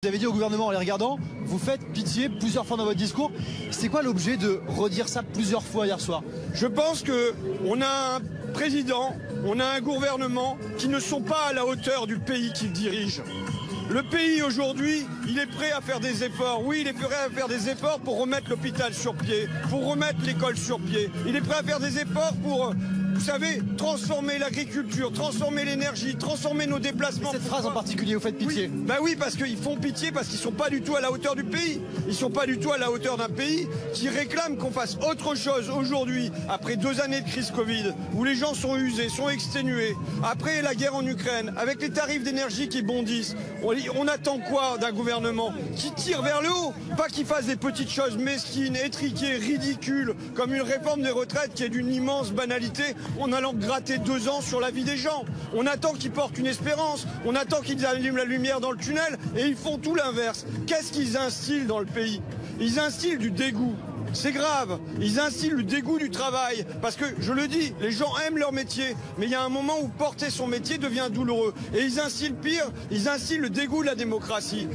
Vous avez dit au gouvernement en les regardant, vous faites pitié plusieurs fois dans votre discours. C'est quoi l'objet de redire ça plusieurs fois hier soir? Je pense qu'on a un président, on a un gouvernement qui ne sont pas à la hauteur du pays qu'ils dirigent. Le pays aujourd'hui, il est prêt à faire des efforts. Oui, il est prêt à faire des efforts pour remettre l'hôpital sur pied, pour remettre l'école sur pied. Il est prêt à faire des efforts pour, vous savez, transformer l'agriculture, transformer l'énergie, transformer nos déplacements. Cette phrase en particulier, vous faites pitié? Oui, parce qu'ils font pitié, parce qu'ils ne sont pas du tout à la hauteur du pays. Ils ne sont pas du tout à la hauteur d'un pays qui réclame qu'on fasse autre chose aujourd'hui, après 2 années de crise Covid, où les gens sont usés, sont exténués, après la guerre en Ukraine, avec les tarifs d'énergie qui bondissent. On attend quoi d'un gouvernement qui tire vers le haut, pas qui fasse des petites choses mesquines, étriquées, ridicules, comme une réforme des retraites qui est d'une immense banalité en allant gratter 2 ans sur la vie des gens. On attend qu'ils portent une espérance, on attend qu'ils allument la lumière dans le tunnel et ils font tout l'inverse. Qu'est-ce qu'ils instillent dans le pays? Ils instillent du dégoût. C'est grave, ils instillent le dégoût du travail, parce que, je le dis, les gens aiment leur métier, mais il y a un moment où porter son métier devient douloureux. Et ils instillent pire, ils instillent le dégoût de la démocratie.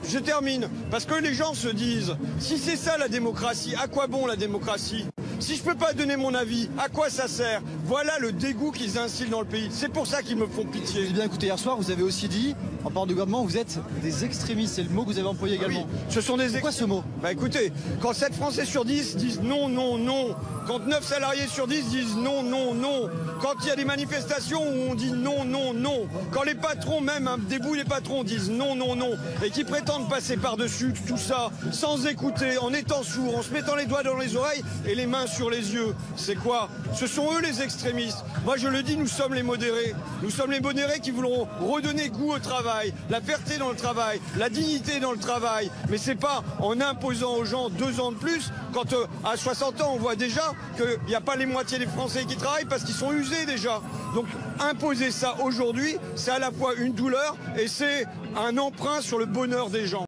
Je termine, parce que les gens se disent, si c'est ça la démocratie, à quoi bon la démocratie ? Si je peux pas donner mon avis, à quoi ça sert? Voilà le dégoût qu'ils instillent dans le pays. C'est pour ça qu'ils me font pitié. J'ai bien écouté hier soir, vous avez aussi dit, en parlant du gouvernement, vous êtes des extrémistes. C'est le mot que vous avez employé également. Oui, ce sont des Pourquoi ce mot? Écoutez, quand 7 Français sur 10 disent non, non, non, quand 9 salariés sur 10 disent non, non, non, quand il y a des manifestations où on dit non, non, non, quand les patrons, même un debout les patrons, disent non, non, non, et qui prétendent passer par-dessus tout ça, sans écouter, en étant sourds, en se mettant les doigts dans les oreilles et les mains sur les yeux, c'est quoi? Ce sont eux les extrémistes. Moi je le dis, nous sommes les modérés. Nous sommes les modérés qui voulons redonner goût au travail, la fierté dans le travail, la dignité dans le travail. Mais c'est pas en imposant aux gens 2 ans de plus, quand à 60 ans on voit déjà qu'il n'y a pas les moitiés des Français qui travaillent parce qu'ils sont usés déjà. Donc imposer ça aujourd'hui, c'est à la fois une douleur et c'est un emprunt sur le bonheur des gens.